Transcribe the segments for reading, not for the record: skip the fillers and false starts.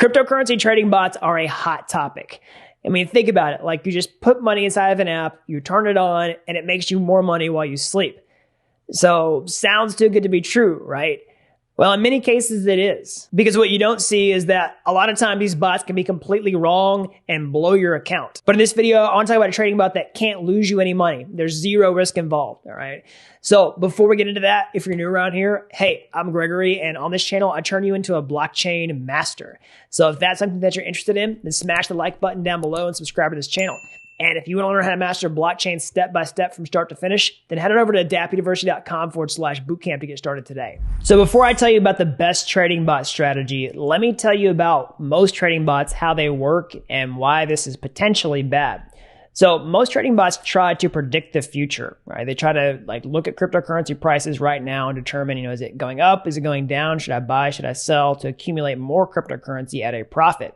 Cryptocurrency trading bots are a hot topic. I mean, think about it. Like, you just put money inside of an app, you turn it on, and it makes you more money while you sleep. So, sounds too good to be true, right? Well, in many cases it is. Because what you don't see is that a lot of times these bots can be completely wrong and blow your account. But in this video, I want to talk about a trading bot that can't lose you any money. There's zero risk involved, all right? So before we get into that, if you're new around here, hey, I'm Gregory, and on this channel, I turn you into a blockchain master. So if that's something that you're interested in, then smash the like button down below and subscribe to this channel. And if you want to learn how to master blockchain step-by-step from start to finish, then head on over to dappuniversity.com/bootcamp to get started today. So before I tell you about the best trading bot strategy, let me tell you about most trading bots, how they work, and why this is potentially bad. So most trading bots try to predict the future, right? They try to look at cryptocurrency prices right now and determine, is it going up? Is it going down? Should I buy? Should I sell to accumulate more cryptocurrency at a profit?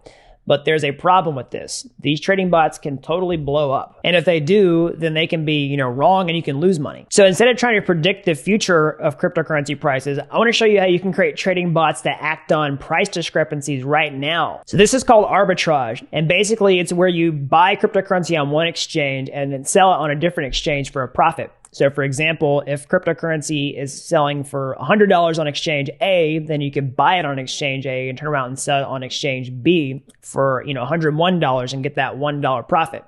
But there's a problem with this. These trading bots can totally blow up. And if they do, then they can be, wrong and you can lose money. So instead of trying to predict the future of cryptocurrency prices, I want to show you how you can create trading bots that act on price discrepancies right now. So this is called arbitrage. And basically it's where you buy cryptocurrency on one exchange and then sell it on a different exchange for a profit. So for example, if cryptocurrency is selling for $100 on exchange A, then you can buy it on exchange A and turn around and sell it on exchange B for, $101 and get that $1 profit.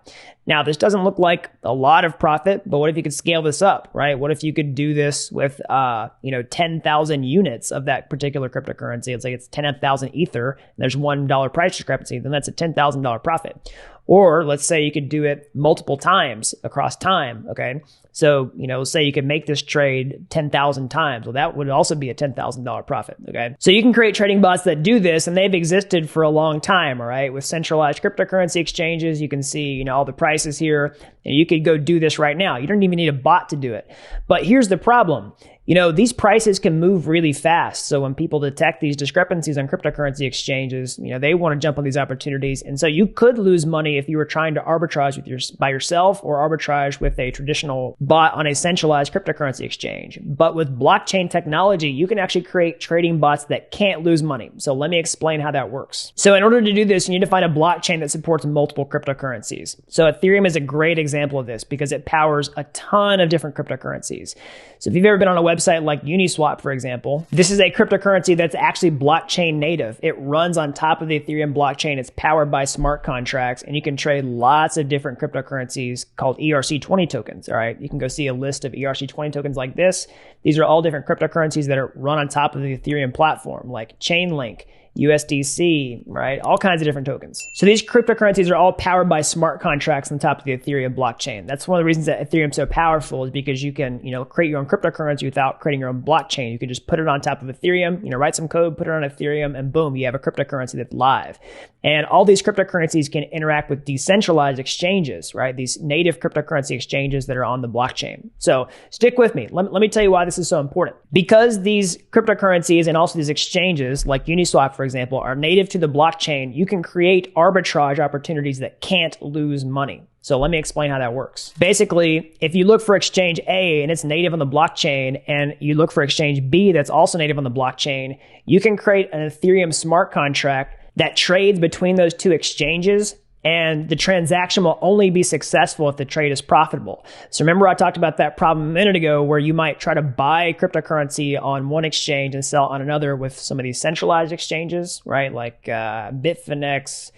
Now, this doesn't look like a lot of profit, but what if you could scale this up, right? What if you could do this with, 10,000 units of that particular cryptocurrency? It's like it's 10,000 Ether, and there's $1 price discrepancy, then that's a $10,000 profit. Or let's say you could do it multiple times across time, okay? So, say you could make this trade 10,000 times. Well, that would also be a $10,000 profit, okay? So you can create trading bots that do this, and they've existed for a long time, all right? With centralized cryptocurrency exchanges, you can see, all the prices here, and you could go do this right now. You don't even need a bot to do it. But here's the problem. These prices can move really fast. So when people detect these discrepancies on cryptocurrency exchanges, they want to jump on these opportunities. And so you could lose money if you were trying to arbitrage by yourself or arbitrage with a traditional bot on a centralized cryptocurrency exchange. But with blockchain technology, you can actually create trading bots that can't lose money. So let me explain how that works. So in order to do this, you need to find a blockchain that supports multiple cryptocurrencies. So Ethereum is a great example of this because it powers a ton of different cryptocurrencies. So if you've ever been on a website like Uniswap, for example, this is a cryptocurrency that's actually blockchain native. It runs on top of the Ethereum blockchain. It's powered by smart contracts, and you can trade lots of different cryptocurrencies called ERC20 tokens, all right? You can go see a list of ERC20 tokens like this. These are all different cryptocurrencies that are run on top of the Ethereum platform, like Chainlink, USDC, right? All kinds of different tokens. So these cryptocurrencies are all powered by smart contracts on top of the Ethereum blockchain. That's one of the reasons that Ethereum is so powerful, is because you can, create your own cryptocurrency without creating your own blockchain. You can just put it on top of Ethereum, write some code, put it on Ethereum, and boom, you have a cryptocurrency that's live. And all these cryptocurrencies can interact with decentralized exchanges, right? These native cryptocurrency exchanges that are on the blockchain. So stick with me. Let me tell you why this is so important. Because these cryptocurrencies and also these exchanges like Uniswap, for example, are native to the blockchain, you can create arbitrage opportunities that can't lose money. So let me explain how that works. Basically, if you look for exchange A and it's native on the blockchain, and you look for exchange B that's also native on the blockchain, you can create an Ethereum smart contract that trades between those two exchanges, and the transaction will only be successful if the trade is profitable. So remember I talked about that problem a minute ago where you might try to buy cryptocurrency on one exchange and sell on another with some of these centralized exchanges, right? Like Bitfinex,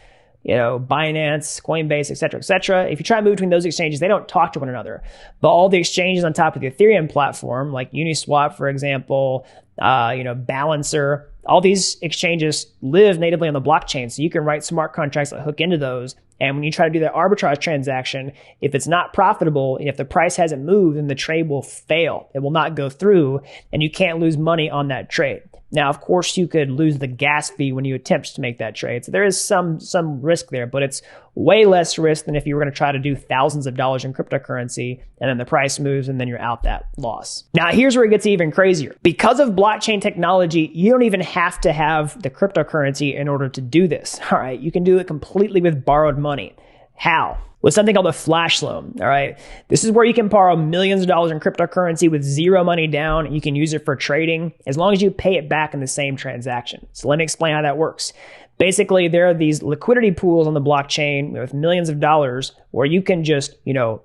Binance, Coinbase, et cetera, et cetera. If you try to move between those exchanges, they don't talk to one another. But all the exchanges on top of the Ethereum platform, like Uniswap, for example, Balancer, all these exchanges live natively on the blockchain. So you can write smart contracts that hook into those. And when you try to do that arbitrage transaction, if it's not profitable and if the price hasn't moved, then the trade will fail. It will not go through, and you can't lose money on that trade. Now, of course, you could lose the gas fee when you attempt to make that trade. So there is some risk there, but it's way less risk than if you were going to try to do thousands of dollars in cryptocurrency and then the price moves and then you're out that loss. Now, here's where it gets even crazier. Because of blockchain technology, you don't even have to have the cryptocurrency in order to do this. All right. You can do it completely with borrowed money. How? With something called a flash loan, all right? This is where you can borrow millions of dollars in cryptocurrency with zero money down, and you can use it for trading as long as you pay it back in the same transaction. So let me explain how that works. basically there are these liquidity pools on the blockchain with millions of dollars where you can just,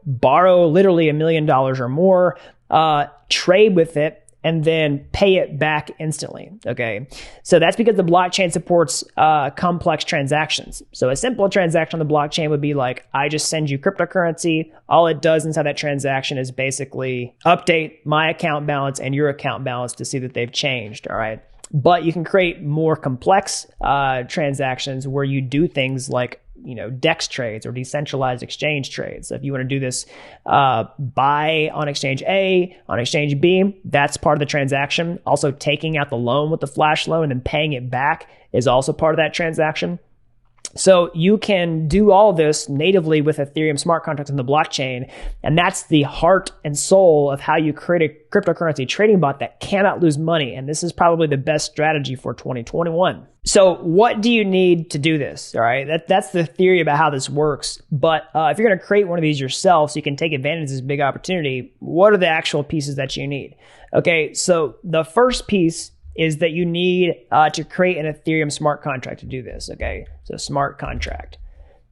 borrow literally $1 million or more, trade with it, and then pay it back instantly, okay? So that's because the blockchain supports complex transactions. So a simple transaction on the blockchain would be like, I just send you cryptocurrency. All it does inside that transaction is basically update my account balance and your account balance to see that they've changed, all right? But you can create more complex transactions where you do things like DEX trades or decentralized exchange trades. So if you want to do this buy on exchange A, on exchange B, that's part of the transaction. Also taking out the loan with the flash loan and then paying it back is also part of that transaction. So you can do all this natively with Ethereum smart contracts on the blockchain. And that's the heart and soul of how you create a cryptocurrency trading bot that cannot lose money. And this is probably the best strategy for 2021. So what do you need to do this? All right, that's the theory about how this works. But if you're going to create one of these yourself so you can take advantage of this big opportunity, what are the actual pieces that you need? Okay, so the first piece is that you need to create an Ethereum smart contract to do this, okay? So smart contract.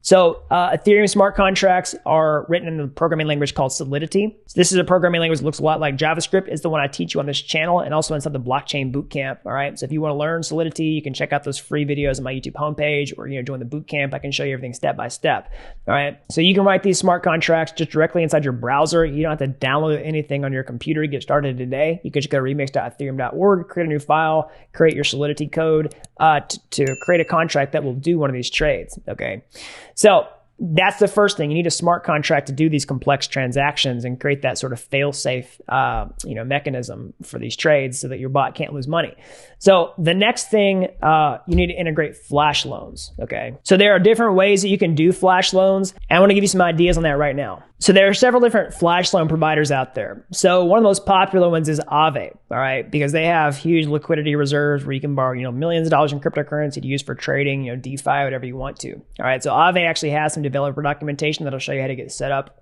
So Ethereum smart contracts are written in the programming language called Solidity. So this is a programming language that looks a lot like JavaScript. It's the one I teach you on this channel and also inside the Blockchain Bootcamp, all right? So if you want to learn Solidity, you can check out those free videos on my YouTube homepage or join the bootcamp. I can show you everything step by step, all right? So you can write these smart contracts just directly inside your browser. You don't have to download anything on your computer to get started today. You can just go to remix.ethereum.org, create a new file, create your Solidity code to create a contract that will do one of these trades, okay? So that's the first thing. You need a smart contract to do these complex transactions and create that sort of fail-safe, mechanism for these trades so that your bot can't lose money. So the next thing, you need to integrate flash loans. Okay. So there are different ways that you can do flash loans. And I want to give you some ideas on that right now. So there are several different flash loan providers out there. So one of the most popular ones is Aave, all right, because they have huge liquidity reserves where you can borrow, millions of dollars in cryptocurrency to use for trading, DeFi, whatever you want to. All right. So Aave actually has some developer documentation that'll show you how to get set up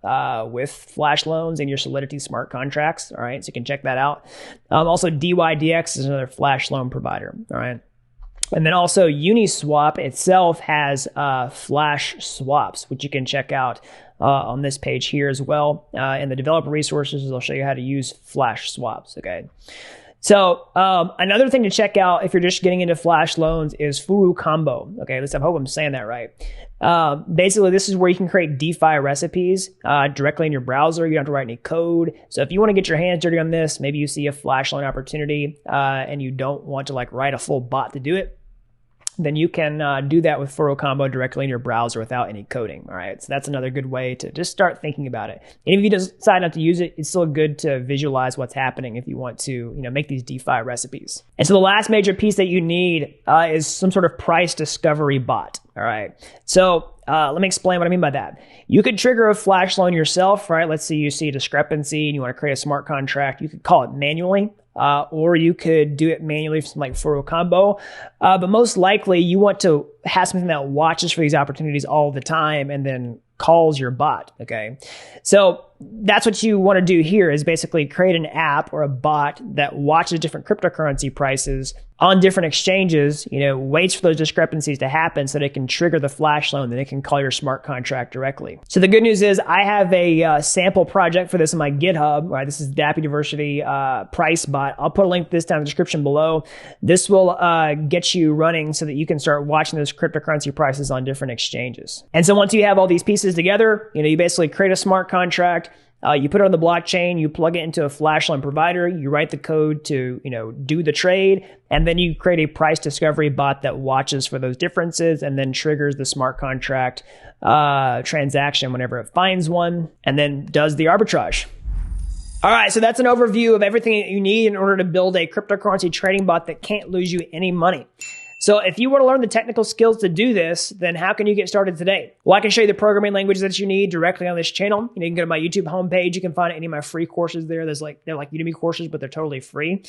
with flash loans in your Solidity smart contracts. All right. So you can check that out. Also DYDX is another flash loan provider. All right. And then also Uniswap itself has flash swaps, which you can check out on this page here as well. In the developer resources, they'll show you how to use flash swaps, okay? So another thing to check out if you're just getting into flash loans is Furu Combo, okay? At least I hope I'm saying that right. Basically, this is where you can create DeFi recipes directly in your browser. You don't have to write any code. So if you want to get your hands dirty on this, maybe you see a flash loan opportunity and you don't want to write a full bot to do it, then you can do that with Furu Combo directly in your browser without any coding, all right? So that's another good way to just start thinking about it. And if you decide not to use it, it's still good to visualize what's happening if you want to, make these DeFi recipes. And so the last major piece that you need is some sort of price discovery bot, all right? So let me explain what I mean by that. You could trigger a flash loan yourself, right? Let's say you see a discrepancy and you want to create a smart contract. You could call it manually. Or you could do it manually from Furu Combo. But most likely you want to have something that watches for these opportunities all the time and then calls your bot, okay? So that's what you want to do here is basically create an app or a bot that watches different cryptocurrency prices on different exchanges, waits for those discrepancies to happen so that it can trigger the flash loan, then it can call your smart contract directly. So the good news is I have a sample project for this on my GitHub, right? This is Dapp University price bot. I'll put a link to this down in the description below. This will get you running so that you can start watching those cryptocurrency prices on different exchanges. And so once you have all these pieces together, you basically create a smart contract. You put it on the blockchain, you plug it into a flash loan provider, you write the code to, do the trade, and then you create a price discovery bot that watches for those differences and then triggers the smart contract transaction whenever it finds one, and then does the arbitrage. All right, so that's an overview of everything that you need in order to build a cryptocurrency trading bot that can't lose you any money. So if you want to learn the technical skills to do this, then how can you get started today? Well, I can show you the programming languages that you need directly on this channel. You can go to my YouTube homepage. You can find any of my free courses there. They're like Udemy courses, but they're totally free.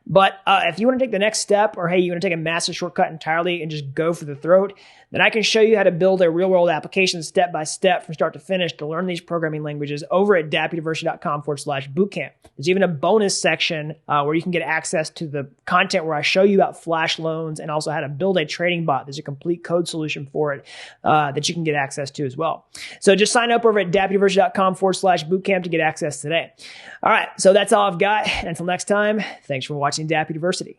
But if you want to take the next step, or hey, you want to take a massive shortcut entirely and just go for the throat, And I can show you how to build a real-world application step by step from start to finish to learn these programming languages over at dappuniversity.com/bootcamp. There's even a bonus section where you can get access to the content where I show you about flash loans and also how to build a trading bot. There's a complete code solution for it that you can get access to as well. So just sign up over at dappuniversity.com/bootcamp to get access today. All right, so that's all I've got. And until next time, thanks for watching Dapp University.